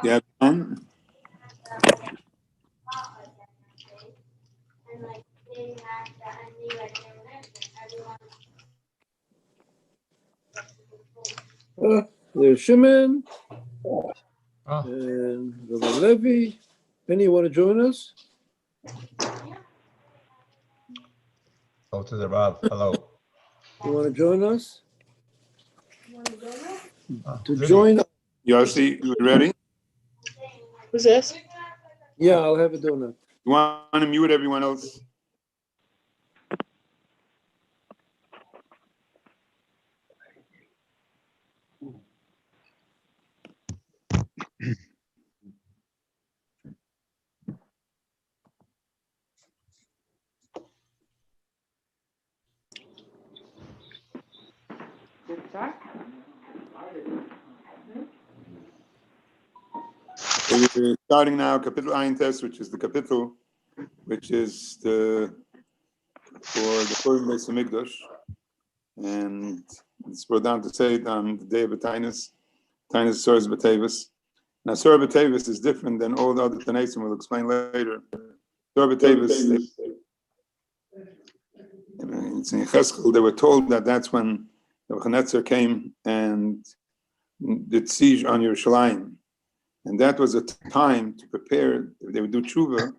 Yeah. There's Shimon and Rabbi Lowy. Penny, you want to join us? Go to the Rav. Hello. You want to join us? To Judy. join us? Yossi, you ready? Who's this? Yeah, I'll have it done. You want to mute everyone else? We're starting now Kapitel Ein Tes, which is the Kapitel, which is for the Purim Beis Hamikdash, and it's brought down to say it on the day of the Tainus Soros Teves. Now, Soros Teves is different than all the other Tanaisim. We'll explain later. Soros Teves, it's in Cheskel. They were told that that's when the Nebuchadnezzar came and did siege on Yerushalayim. And that was a time to prepare. If they would do tshuva,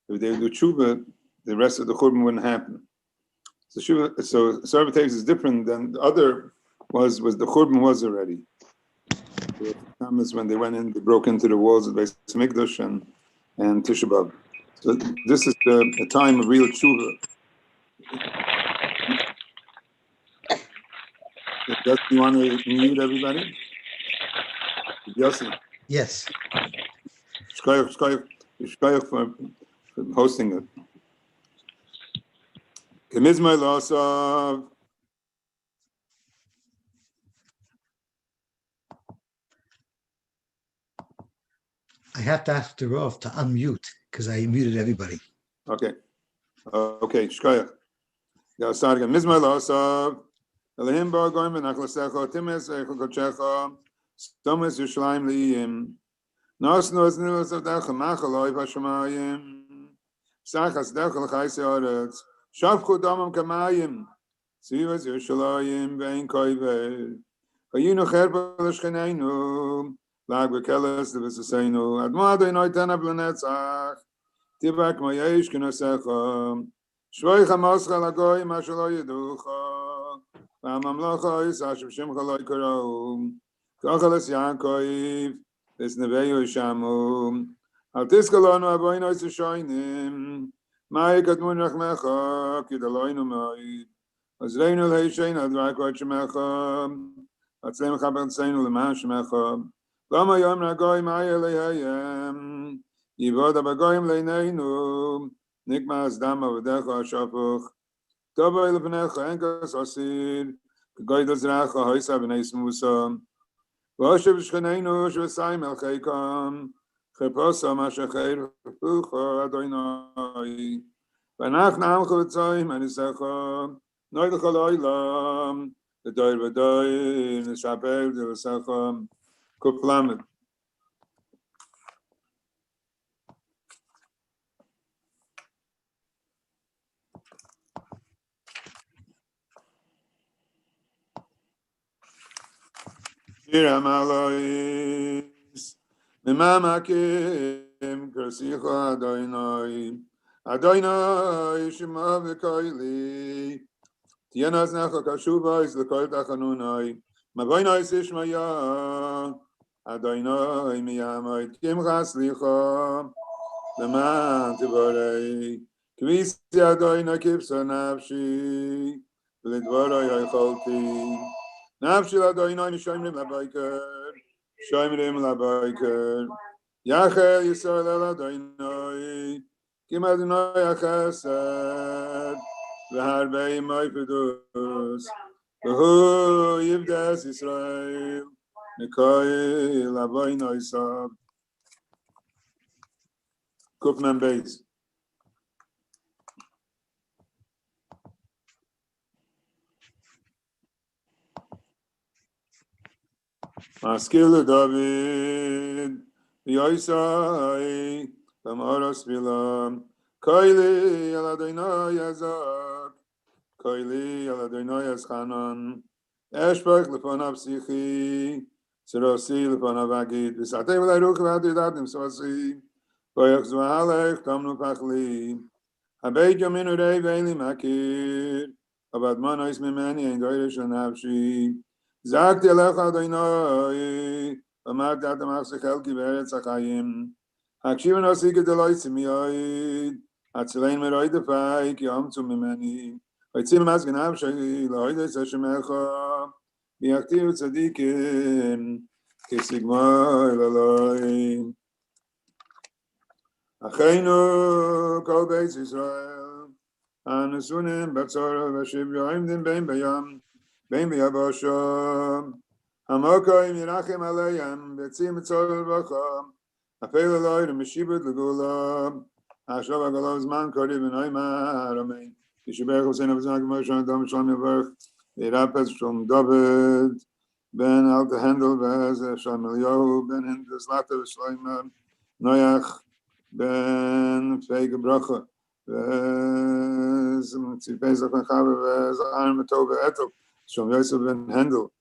the rest of the churban wouldn't happen. So Soros Teves is different than the other was the churban was already. The time is when they went in, they broke into the walls of Beis Hamikdash and Tisha B'Av. So this is a time of real tshuva. Do you want to mute everybody? Yossi. Yes. Shkoyach for hosting it. Kemizmay Losav. I have to ask the Rav to unmute because I muted everybody. Okay. Okay, Shkoyach. Yeah, start again. Mizmay Losav. Elohim Ba'agoyim v'nachlasecha times eichel kodshecha stomas Yerushalayim liyim. Nos nilas avdecha machaloi v'shamayim. Sachas decha l'chayis haaretz. Shavchu damam kamayim. Tzivas Yerushalayim ve'in koiver. Hayinu cherpa l'shcheneinu. Lag v'keles l'v'saseinu. Admo Adonai tenab l'netzach. Tibak mayesh k'nosecha. Shvoicha moscha l'goyim asher lo yeducha. V'amamlocha yisashiv shimcha lo yikarahu. Kocheles Yaakov, this Neveyu Yishamu. Al tiskalonu aboinu yisashoinim. Mai kadmun rachmecha, kidaloinu moed. Azreinu l'heishein adrak v'at shemecha. Atzleim chaber tzeinu l'man shemecha. Lama yom ragoy mai elehayem. Yivod abagoyim leineinu. Nikma azdam avadecha ashafuch. Tobo elefnecha enkas asir. Goydaz racha hoysa b'neis Musa. V'oshev shcheneinu shv'sayim el cheikam. Cheposa mashacher fucha Adonai. V'nach na'amcha v'tzayim anisecha. Noy l'chol oilam. V'doir v'doir. Nishapev d'v'secha. Kuf lamed. Shiram alois, memamakim krasicha Adonai, Adonai shema v'koili, tiyanaz necha kashuva is l'kol tachanunai, mavoinai sishmaya, Adonai miyamoid kimcha slicha, leman tivorei, kvisi Adonai kipsa nafshi, v'lidvoroi yocholti, Nafshi l'Adonai shoymrim l'bayker, shoymrim l'bayker. Yachel Yisrael l'Adonai, kim Adonai achesed, v'harbei moi fidus, v'hu yivdes Yisrael, nikoi l'Adonai sab. Kuf mem beis. Maskil David, Yoisai, Lamaras Vilam, Kaili Aladina Yazak, Kaili Aladina Yazchanan, Eshbach Lefanav Sichi, Serosi Lefanav Agid, Visate Valeruk Vadidatim Sosi, Koyach Zwahalech, Tamnu Pachli, Habeit Yominu Rei Veli Makir, Abad Manais Mimani, and Doirish and Havshi. זעקתי אליך אדוני, אמרתי אתה מחזיק חלקי בארץ החיים. הקשיב נעשי כדלוי צמיועד, הצילן מרואי דפי, כי אמצו ממני. ויצאי למסגן אבשי, לאוי דעשה שמך, ביחתיו צדיקים, כסגמור אלוהי. אחינו כל בית ישראל, הנשונים בצור ושביה עמדים בין בים, בין ביבשה, המוקרים ירחם עליהם, ויצאים מצור לברכה, אפל אלוהי למשיבות לגאולה, עכשיו הגאולה זמן קריב ונעימה, אמן. ישבח וסן אבזמן כמו שאדם שלום יברך, וירפס שלום דוד, בן אלתה הנדל ושלום אליהו, בן הנדל סלטה ושלום נויח, בן פייג ברכה, וציפי זכן חבר וזער מטוב ואתל, Shom Yosef ben Hendel,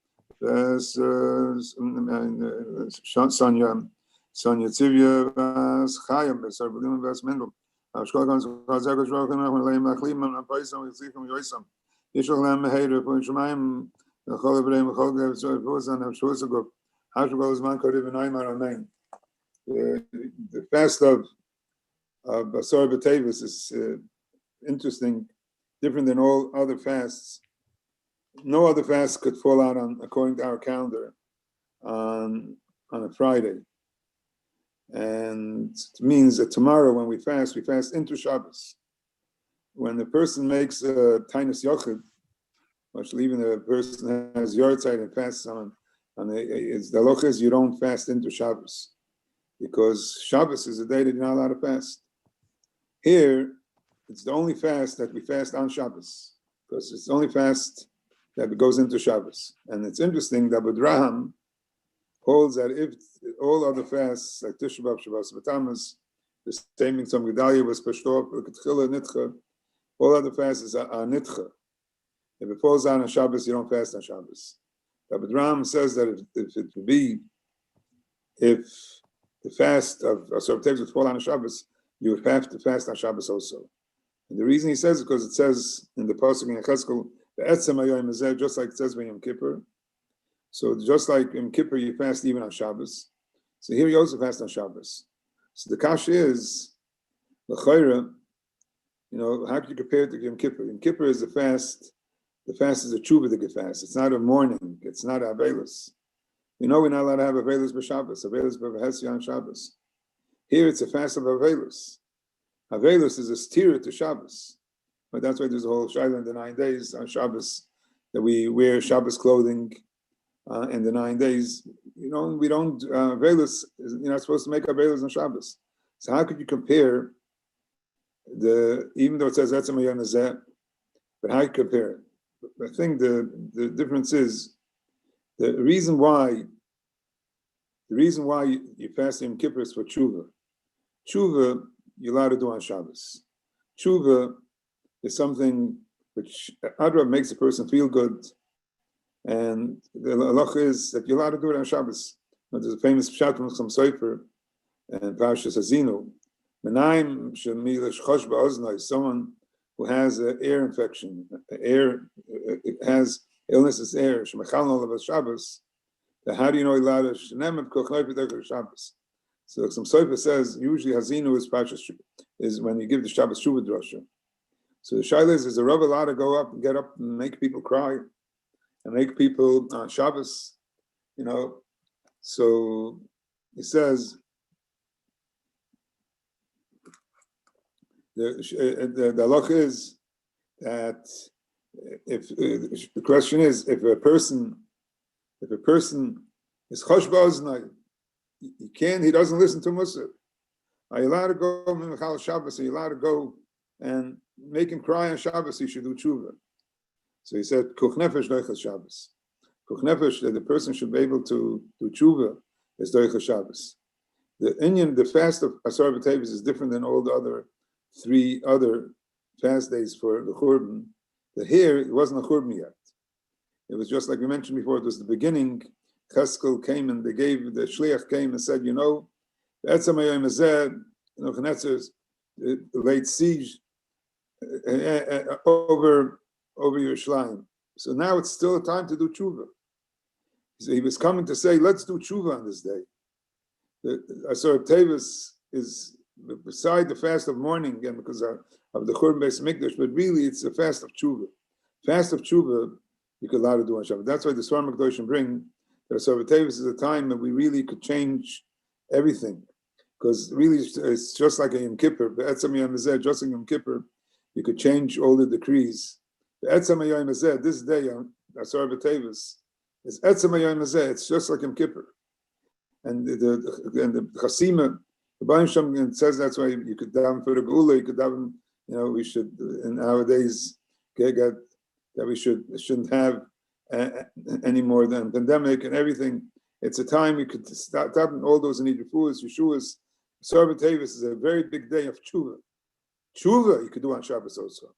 Sonia Tzivya, Chayim, Sarbulim, Mendel. Ashkolkan, Chazak, Shrokan, Leim, Lachlim, and Paisam, Yitzchim, Yosam. Yishalem, Meheder, Punshmaim, the Cholabrim, Cholgav, Zozan, and Shosagov. Hashgol is man, Koriv, and Aymar, Amen. The fast of Basar Teves is interesting, different than all other fasts. No other fast could fall out on, according to our calendar, on a Friday. And it means that tomorrow when we fast into Shabbos. When the person makes a Tainus Yochid, which even the person has Yortzeit and fasts on it's the halacha is you don't fast into Shabbos. Because Shabbos is a day that you're not allowed to fast. Here, it's the only fast that we fast on Shabbos. Because it's the only fast that goes into Shabbos. And it's interesting that Budraham holds that if all other fasts, like Tisha B'Av, Shabbos, B'Tamas, the same thing, some Gedalia was Pashtor, Ketchila, Nitcha, all other fasts are Nitcha. If it falls down on Shabbos, you don't fast on Shabbos. But Budraham says that if the fast of Asar Teves would fall on Shabbos, you would have to fast on Shabbos also. And the reason he says it because it says in the Pasuk in Cheskel, just like it says by Yom Kippur. So just like Yom Kippur, you fast even on Shabbos. So here you also fast on Shabbos. So the kasha is, l'chayra, how can you compare it to Yom Kippur? Yom Kippur is the fast. The fast is a tshuva fast. It's not a morning. It's not a avelus. We're not allowed to have avelus b'Shabbos. Avelus b'Vahesya on Shabbos. Here it's a fast of avelus. Avelus is a steer to Shabbos. But that's why there's a whole shaila in the 9 days on Shabbos that we wear Shabbos clothing in the 9 days. We don't Velus. You're not supposed to make a Velus on Shabbos. So how could you compare even though it says that's a Mayon Azeh, but how you compare it? I think the difference is the reason why you fast in Kippur is for tshuva. Tshuva you're allowed to do on Shabbos. Tshuva is something which Adra makes a person feel good, and the halacha is that you're allowed to do it on Shabbos. There's a famous pshat from some Sefer and Parshas Hazinu. Menaim shemilish chosh ba'oznai, someone who has an ear infection, has illness is air. Shemechal olav Shabbos. How do you know allowed to shenem kochnoy b'derech Shabbos? So some Sefer says usually Hazinu is when you give the Shabbos Shuvah drasha. So the shaila is the Rabbi allowed to go up and get up and make people cry and make people on Shabbos, So he says the halach is that if the question is if a person is chosh ba'oznai, he doesn't listen to Musaf. Are you allowed to go Michal Shabbos? Are you allowed to go and make him cry on Shabbos? He should do tshuva. So he said, "Kuch nefesh noichas Shabbos." Nefesh, that the person should be able to do tshuva, is Doicha Shabbos. The fast of Asar B'Teves is different than all the other 3 other fast days for the Churban. That here, it wasn't a Churban yet. It was just like we mentioned before, it was the beginning. Cheskel came and the Shliach came and said, the Etzem HaYom Hazeh, Nebuchadnezzar laid siege over Yerushalayim. So now it's still a time to do tshuva. So he was coming to say, let's do tshuva on this day. The Asar Teves is beside the fast of mourning, again, because of the Churban Beis Mikdash, but really it's a fast of tshuva. Fast of tshuva, you could allow to do on Shabbat. That's why the Swarm HaKadoshim bring that Asar Teves is a time that we really could change everything. Because really it's just like a Yom Kippur. Be'etzem Yom Hazeh, just like Yom Kippur, you could change all the decrees. Be'etzem Yom Hazeh, this day, Asar Teves, is Etzem Yom Hazeh, it's just like Yom Kippur. And the Chasima, the Baruch Shem says that's why you could daven for the Geula, you could daven, we should, in our days, that we shouldn't have any more than pandemic and everything. It's a time we could start daven all those in Yeshua's, Asar Teves is a very big day of tshuva. Tshuva you could do on Shabbos also.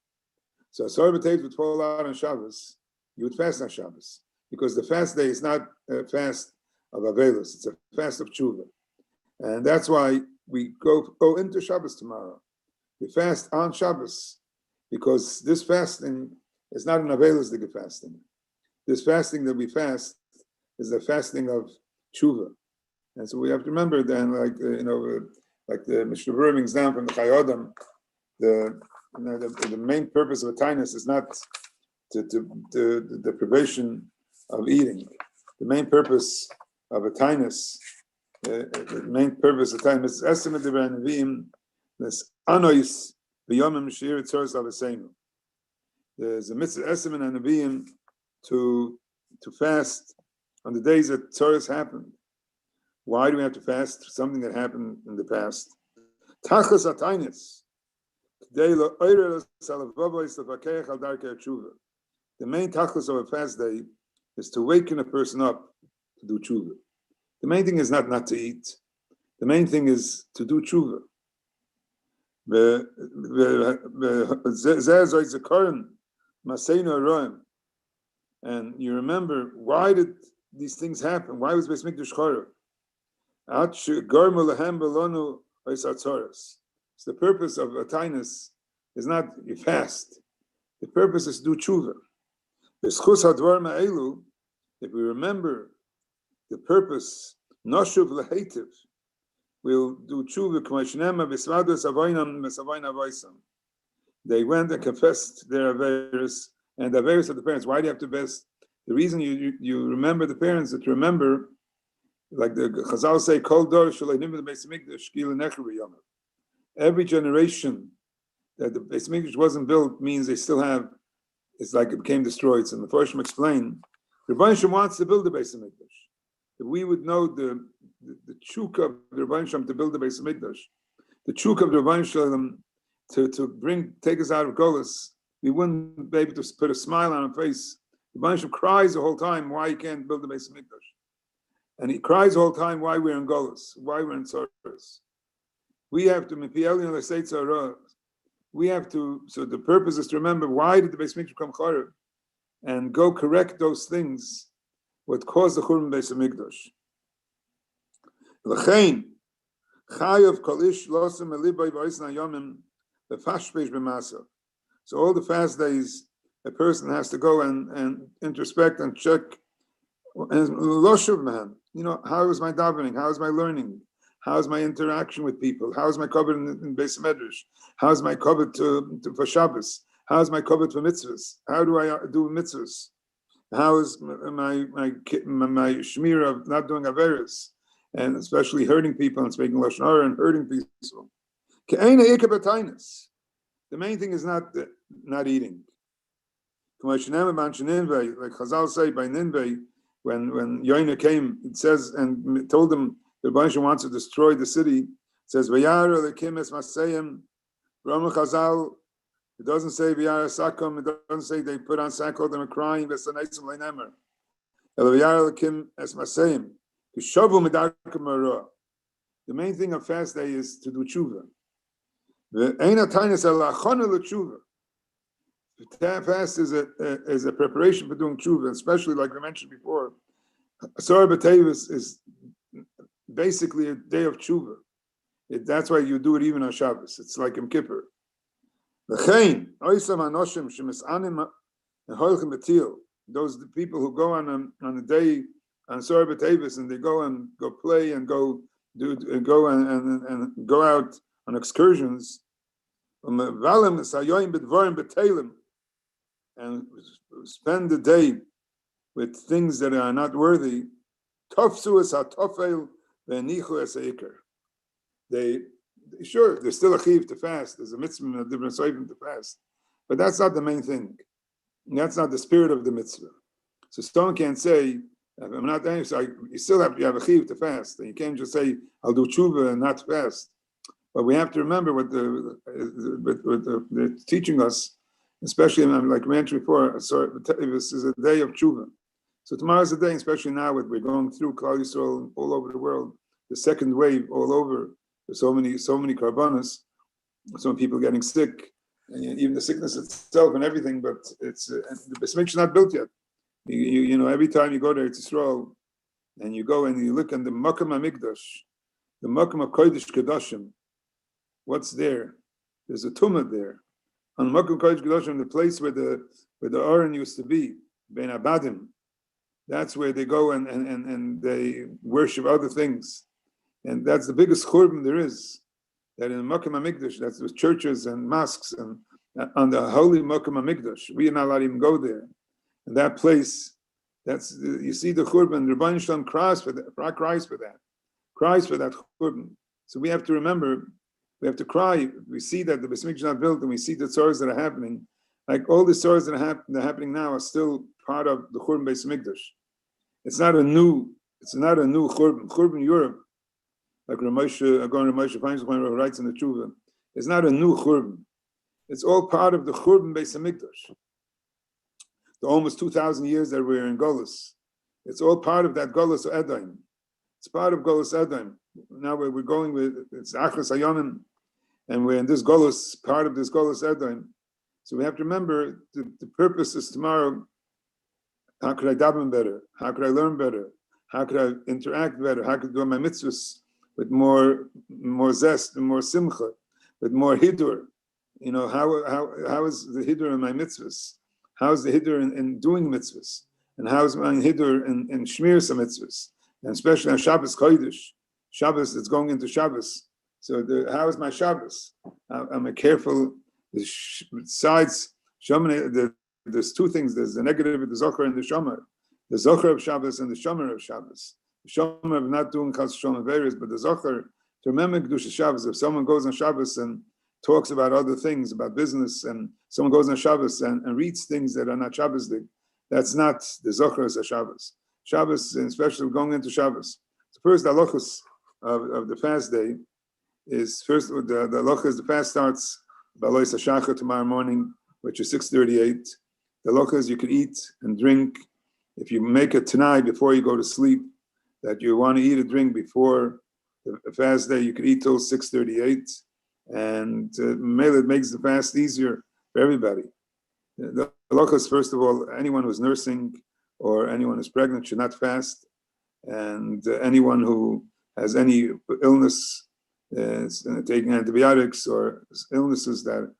So Asar Teves would fall out on Shabbos, you would fast on Shabbos. Because the fast day is not a fast of Avelis, it's a fast of tshuva. And that's why we go into Shabbos tomorrow. We fast on Shabbos, because this fasting is not an Avelis fasting. This fasting that we fast is the fasting of tshuva. And so we have to remember then, like the Mishnah Berurah brings down from the Chayodam, the main purpose of a tainus is not the deprivation of eating. The main purpose of a tainus, is estimate the Nevi'im, this anois v'yomim shir tzoros avasenu. There's a mitzvah estimate and Nevi'im to fast on the days that tzoros happened. Why do we have to fast? Something that happened in the past. Tachlis atainus. The main tachlis of a fast day is to waken a person up to do tshuva. The main thing is not to eat. The main thing is to do tshuva. And you remember, why did these things happen? Why was Beis Mikdash Chorah? So the purpose of a tainus is not you fast. The purpose is to do tshuva. If we remember the purpose, noshuv lehetiv, we'll do tshuva. They went and confessed their averis and the averis of the parents. Why do you have to best? The reason you remember the parents is to remember, like the Chazal say, Kol dor sh'leinim b'Beis Mikdash gila necher b'yamav. Every generation that the Beis Mikdash wasn't built means they still have. It's like it became destroyed. So the Forshim explained, Rabbi Shem wants to build the Beis Mikdash. If we would know the chuk of the Rabbi Shem to build the Beis Mikdash, the chuk of the Rabbi Shem to take us out of Golis, we wouldn't be able to put a smile on our face. The Rabbi Shem cries the whole time why he can't build the Beis Mikdash, and he cries the whole time why we're in Golis, why we're in Tzoros. We have to we have to, so the purpose is to remember why did the Beis Mikdash become Chorah, and go correct those things what caused the Churban Beis Mikdash. L'chein chayav kol ish losem elibay v'oisna yomim b'fashpeish b'masa. So all the fast days, a person has to go and introspect and check. And loshuv man, how is my davening? How is my learning? How is my interaction with people? How is my covenant in Beis Medrash? How is my covenant for Shabbos? How is my covenant for mitzvahs? How do I do mitzvahs? How is my shmir of not doing averis, and especially hurting people and speaking lashon hara and hurting people? The main thing is not eating. Like Chazal say by Ninveh, when Yoina came, it says and told them the Rebbe wants to destroy the city. It says Vayara lekim es masayim. Rama Chazal. It doesn't say Vayara sakom. It doesn't say they put on sackcloth and were crying. The main thing of fast day is to do tshuva. Fast is a preparation for doing tshuva, especially like we mentioned before. Asar Teves is basically a day of tshuva. That's why you do it even on Shabbos. It's like Yom Kippur. Those people who go on a day on Asar Teves and they go play and go out on excursions. And spend the day with things that are not worthy. There's still a chiv to fast. There's a mitzvah and a different soivim to fast, but that's not the main thing. That's not the spirit of the mitzvah. So someone can't say, "I'm not." So you still have a chiv to fast, and you can't just say, "I'll do tshuva and not fast." But we have to remember what they're teaching us, especially like we mentioned before. This is a day of tshuva. So tomorrow's a day, especially now what we're going through, Klal Yisrael all over the world, the second wave all over. There's so many karbanos, so many people getting sick, and even the sickness itself and everything. But it's the Beit Mikdash not built yet. You know, every time you go there to Yisrael, and you go and you look at the Makom HaMikdash, the Makom of Kodesh Kedoshim. What's there? There's a tumah there. On Makom Kodesh Kedoshim, the place where the Aron used to be, Ben Abadim. That's where they go and they worship other things. And that's the biggest churban there is. That in Makom HaMikdash, that's the churches and mosques and on the holy Makom HaMikdash. We are not allowed to even go there. And that place, you see the churban, Rabbi Shalom cries for that, cries for that churban. So we have to remember, we have to cry. We see that the Beit Mikdash is not built, and we see the tzores that are happening. Like all the tzores that are happening now are still part of the Churban Beit Mikdash. It's not a new Churban. Churban Europe, like Ramosha Feinstein writes in the Tshuva, it's not a new Churban. It's all part of the Churban Beit Mikdash. The almost 2,000 years that we're in Golus. It's all part of that Golus Edom. It's part of Golus Edom. Now we're going with, it's Achras Hayonim, and we're in this Golus, part of this Golus Edom. So we have to remember the purpose is tomorrow. How could I daven better? How could I learn better? How could I interact better? How could I do my mitzvahs with more zest and more simcha, with more hidur? You know, how is the hidur in my mitzvahs? How is the hidur in doing mitzvahs? And how is my hidur in shmir some mitzvahs? And especially on Shabbos Kodesh. Shabbos, it's going into Shabbos. So how is my Shabbos? I'm a careful, besides, there's two things. There's the negative of the Zohar and the Shomer. The Zohar of Shabbos and the Shomer of Shabbos. The Shomer of not doing Chas Shomer various, but the Zohar, to remember Kedusha Shabbos. If someone goes on Shabbos and talks about other things, about business, and someone goes on Shabbos and reads things that are not Shabbos, that's not the Zohar of Shabbos. Shabbos, and especially going into Shabbos. So first, the halachos of the fast day is first the halachos. The fast starts by Lois Hashachar tomorrow morning, which is 6:38. The halachos you can eat and drink. If you make a tanai before you go to sleep, that you want to eat or drink before the fast day, you can eat till 6:38, and it makes the fast easier for everybody. The halachos, first of all, anyone who's nursing or anyone who's pregnant should not fast, and anyone who has any illness, taking antibiotics or illnesses that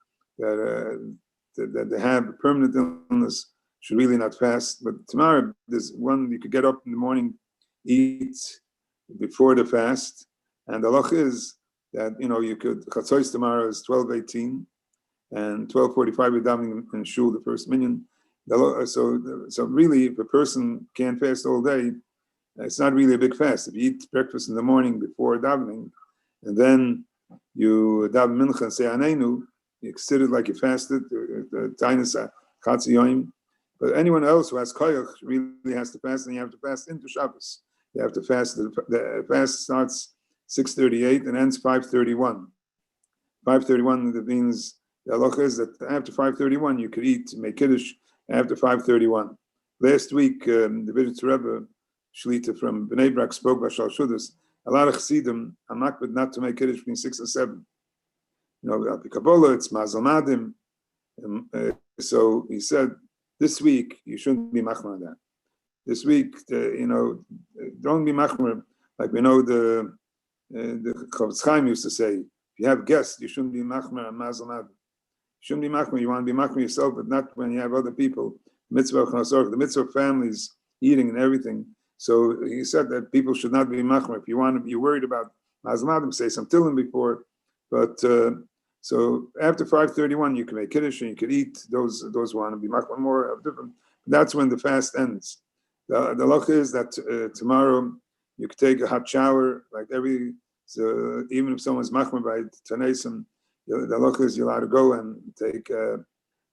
they have a permanent illness should really not fast. But tomorrow, there's one you could get up in the morning, eat before the fast, and the halach is that you could chatzos tomorrow is 12:18, and 12:45 we're davening in shul the first minyan. So really, if a person can't fast all day, it's not really a big fast. If you eat breakfast in the morning before davening, and then you daven mincha and say Aneinu, you consider it like you fasted, the tainus chatzi yoim. But anyone else who has koyach really has to fast, and you have to fast into Shabbos. You have to fast. The fast starts 6:38 and ends 5:31. 5:31, that means the halacha is that after 5:31 you could eat, make kiddush after 5:31. Last week, the Viditz Rebbe, Shlita from Bnei Brak, spoke about Shal Shudas. A lot of Chassidim are makbid not to make Kiddush between 6 and 7. You know, Al Pi Kabbalah, it's Mazel Madim. So he said, this week, you shouldn't be machmer on that. This week, don't be machmer. Like we know the Chavetz Chaim used to say, if you have guests, you shouldn't be machmer on Mazel Madim. You shouldn't be machmer. You want to be machmer yourself, but not when you have other people. Mitzvah, the mitzvah of families, eating and everything. So he said that people should not be machmer. If you want to be worried about Mazel Madim, say some Tehillim before. But so after 5:31, you can make Kiddush and you can eat. Those who want to be machmer more of different. That's when the fast ends. The halacha is that tomorrow you could take a hot shower, like even if someone's machmer by Tanesim, the halacha is you're allowed to go and take a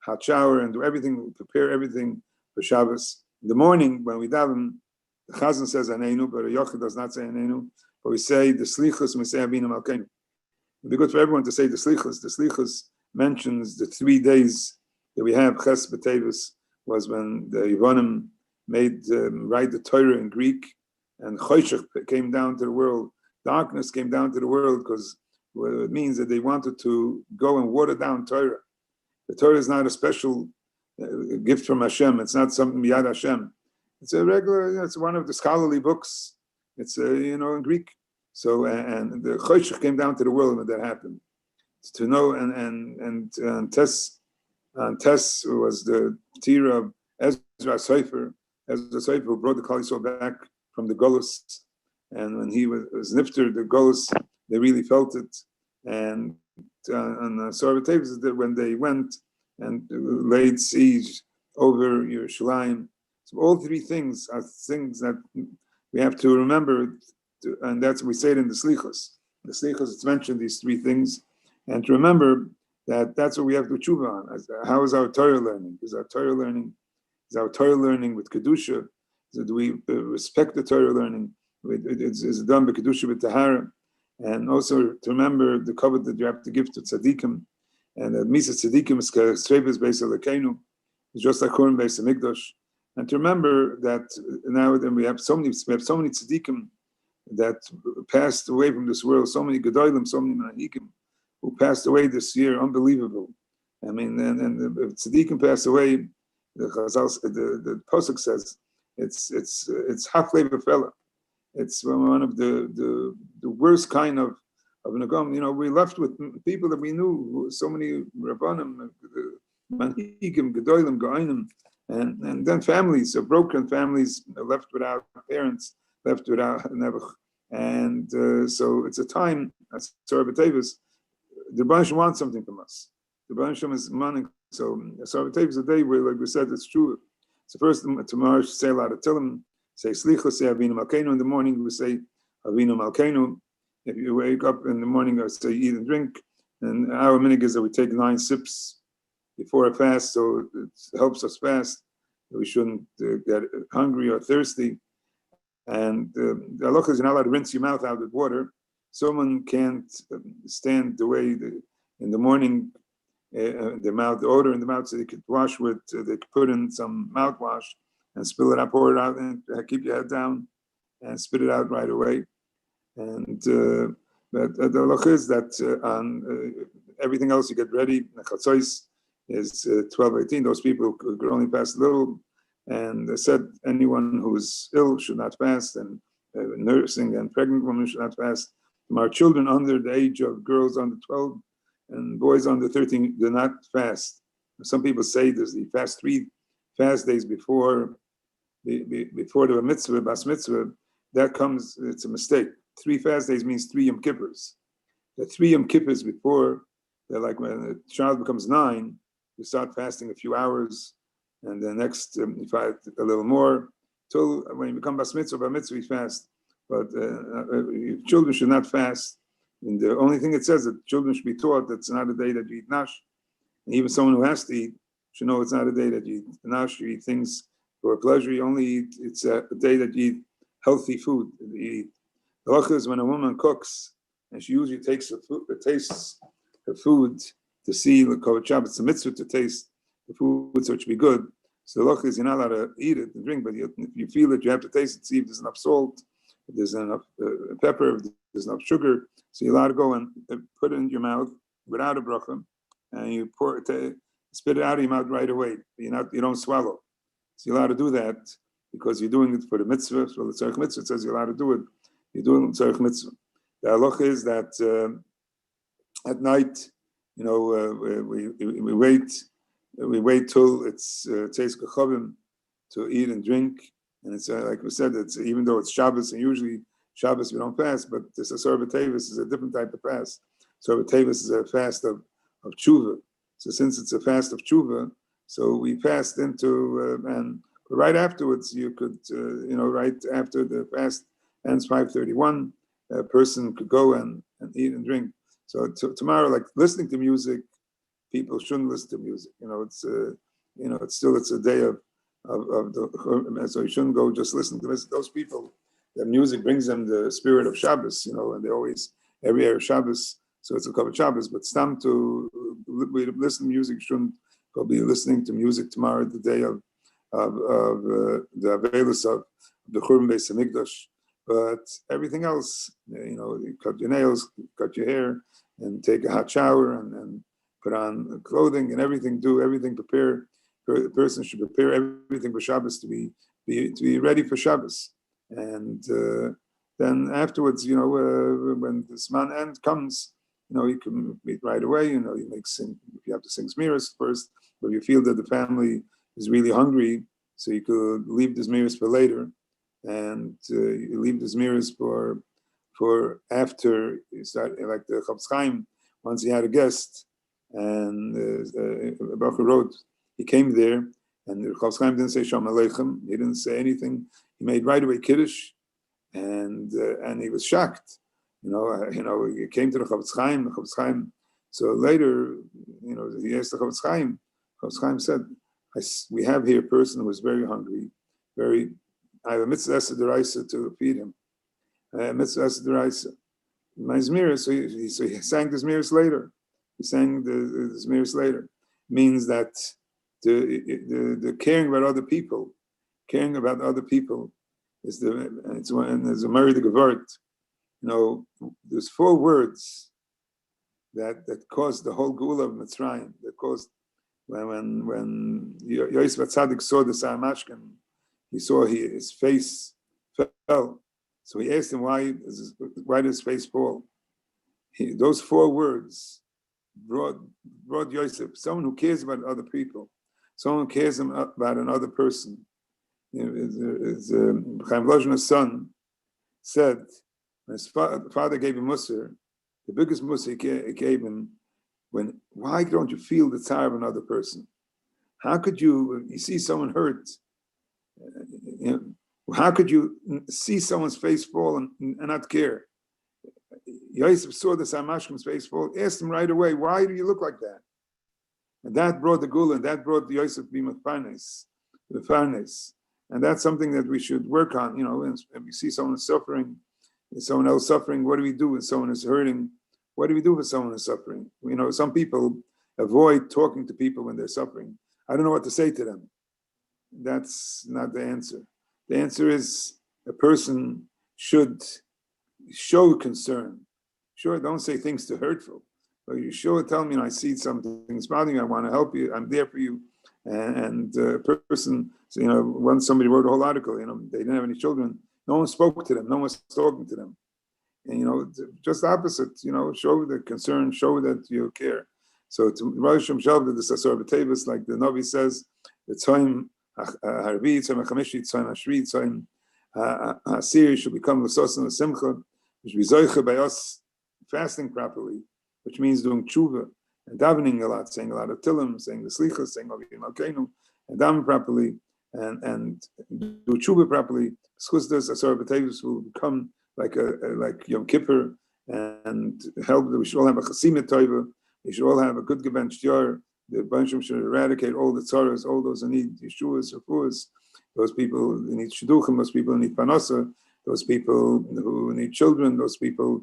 hot shower and do everything, prepare everything for Shabbos. In the morning, when we daven, the Chazan says Aneinu, but a Yochid does not say Aneinu, but we say the Slichus and we say Avinu Malkeinu. It'd be good for everyone to say the Slichus. The Slichus mentions the 3 days that we have. Ches Teves was when the Yevonim made write the Torah in Greek, and Choshech came down to the world. Darkness came down to the world because it means that they wanted to go and water down Torah. The Torah is not a special gift from Hashem. It's not something Miyad Hashem. It's a regular. It's one of the scholarly books. It's in Greek. So and the Choshech came down to the world when that happened. To know and Tess was the Tira of Ezra Sefer. Ezra Sefer who brought the Klal Yisrael back from the Golus, and when he was nifter, the Golus, they really felt it. And Sorah Teves is that when they went and laid siege over Yerushalayim. So all 3 things are things that we have to remember, and that's what we say it in the Slichos. The Slichos, it's mentioned these 3 things, and to remember that that's what we have to tshuva on. How is our Torah learning? Is our Torah learning with Kedusha? Do we respect the Torah learning? Is it done by Kedusha with Tahara? And also to remember the covet that you have to give to tzaddikim, and that Misa tzaddikim is Teves Beis Elokeinu, it's just like Korban Beis Hamikdash. And to remember that now then we have so many tzaddikim that passed away from this world, so many gedolim, so many manikim who passed away this year, unbelievable. I mean, and the tzaddikim passed away. The Pasuk says it's haflei b'fela. It's one of the worst kind of nagam. We left with people that we knew, so many rabbanim, manikim, gedolim, goinim, and then families, broken families, left without parents, left without nebuch, and so it's a time. As Sorah Teves, the Rabbi wants something from us. The Rabbi is money. So Sorah Teves is a day where, like we said, it's true. So first tomorrow, say a lot of Tehillim. Say Slichos, say Avinu Malkeinu. In the morning, we say Avinu Malkeinu. If you wake up in the morning, I say eat and drink. And our minhag is that we take 9 sips before a fast, so it helps us fast. We shouldn't get hungry or thirsty. And the halacha is you're not allowed to rinse your mouth out with water. Someone can't stand the way in the morning, the odor in the mouth, so they could wash with, they could put in some mouthwash and spill it out, pour it out, and keep your head down and spit it out right away. And but the halacha is that on everything else you get ready. Chatzos is 12:18. Those people who could only fast a little, and they said anyone who's ill should not fast, and nursing and pregnant women should not fast. Our children under the age of girls under 12 and boys under 13 do not fast. Some people say there's the fast 3 fast days before the mitzvah, bas mitzvah. That comes, it's a mistake. 3 fast days means 3 Yom Kippurs. The 3 Yom Kippurs before, they're like when a child becomes 9, you start fasting a few hours, and the next you fight a little more. Till when you become bas mitzvah, you fast. But children should not fast. And the only thing it says that children should be taught that it's not a day that you eat nash. And even someone who has to eat should know it's not a day that you eat nash, you eat things for pleasure. You only eat, it's a day that you eat healthy food. The halacha is when a woman cooks and she usually tastes her food to see the Kavod Shabbat. It's a mitzvah to taste the food so it should be good. So the halacha is you're not allowed to eat it and drink, but if you feel that you have to taste it, see if there's enough salt, if there's enough pepper, if there's enough sugar. So you're allowed to go and put it in your mouth without a bracha, and you spit it out of your mouth right away. You don't swallow. So you're allowed to do that because you're doing it for the mitzvah. So the tzarich mitzvah says you're allowed to do it. You're doing the tzarich mitzvah. The halacha is that at night, we wait till it's tzeis kachavim to eat and drink, and it's like we said, it's even though it's Shabbos, and usually Shabbos we don't fast, but this Asar Teves is a different type of fast. So Teves is a fast of tshuva. So since it's a fast of tshuva, so we fast into and right afterwards you could right after the fast ends 5:31, a person could go and eat and drink. So tomorrow, like listening to music, people shouldn't listen to music. It's a day of the, so you shouldn't go just listen to this. Those people, the music brings them the spirit of Shabbos, and they always every year Shabbos, so it's a covered Shabbos. But stam to listen to music, shouldn't go be listening to music tomorrow, the day of the Avelis of the Churban Beis Hamikdash. But everything else, you cut your nails, cut your hair, and take a hot shower, and put on clothing and everything. Do everything. Prepare. The person should prepare everything for Shabbos to be ready for Shabbos. And then afterwards, when the Zman end comes, you can meet right away. You sing. If you have to sing Zmiris first, but if you feel that the family is really hungry, so you could leave the Zmiris for later. And you leave the Zmiris for after you start, like the Chofetz Chaim, once he had a guest, and Baruch wrote, he came there, and the Chofetz Chaim didn't say Shalom Aleichem, he didn't say anything, he made right away Kiddush, and he was shocked, he came to the Chofetz Chaim, so later, he asked the Chofetz Chaim said, we have here a person who was very hungry, I have a mitzvah d'oraisa to feed him. Mitzvah d'oraisa. My Zmiris, so he sang the Zmiris later. He sang the Zmiris later. Means that the caring about other people is there's a Mary the Gevart. There's 4 words that caused the whole Gula of Mitzrayim. That caused when Yosef Atzadik saw the Saramashkin. He saw his face fell. So he asked him, why did his face fall? Those 4 words brought Yosef, someone who cares about other people, someone who cares about another person. Chaim Volozhin's son said, when his father gave him Musar, the biggest Musar he gave him, why don't you feel the tzar of another person? How could you see someone hurt? How could you see someone's face fall and not care? Yosef saw the Samashkim's face fall, asked him right away, why do you look like that? And that brought the Gula, and that brought the Yosef Bima Farnes. And that's something that we should work on, and we see someone suffering, someone else suffering, what do we do when someone is hurting? What do we do when someone is suffering? Some people avoid talking to people when they're suffering. I don't know what to say to them. That's not the answer. The answer is a person should show concern. Sure, don't say things too hurtful, but you tell me, I see something's bothering you, I want to help you, I'm there for you. And a person, once somebody wrote a whole article, they didn't have any children, no one spoke to them, no one was talking to them. And just the opposite, show the concern, show that you care. So to Rosh Hashanah, the Asar Teves, like the Lowy says, the Tzayim Harbi, Tzayim HaChamishi, Tzayim HaShvi, Tzayim HaSiri should become L'sos and L'simcha, which we zoicha by us fasting properly, which means doing tshuva and davening a lot, saying a lot of Tehillim, saying the slichas, saying Avinu Malkeinu, and daven properly, and do tshuva properly. Schusdas Asar Teves will become like Yom Kippur, and help that we should all have a chasimit tova. We should all have a good gebench jar. The Banshim should eradicate all the tzaras, all those who need Yeshuas, Refuas, those people who need Shidduchim, those people who need Panasa, those people who need children, those people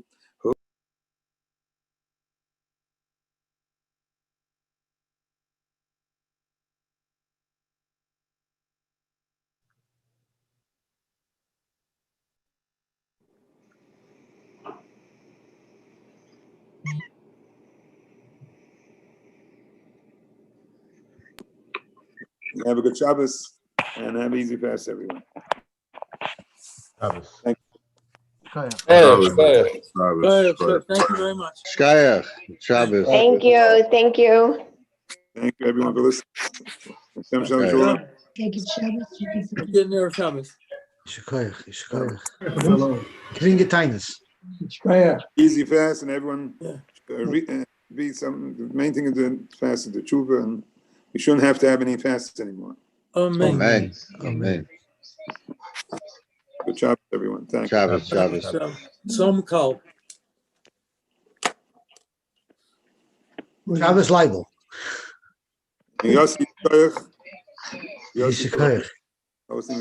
Have a good Shabbos and have easy fast, everyone. Shabbos. Thank you very much. Shkayach, Shabbos. Thank you. Thank you. Thank you, everyone, for listening. Hashem Shalom Okay. Shalom. Getting there, Shabbos. Geringe Tainus. Easy fast, and everyone Yeah. read some. The main thing is the fast is the tshuva, and we shouldn't have to have any fasts anymore. Amen. Amen. Amen. Good job, everyone. Thank you. Shabbos, Shabbos. Some call. Shabbos Leibel. Yossi Koyach. Yishikoyach. I was thinking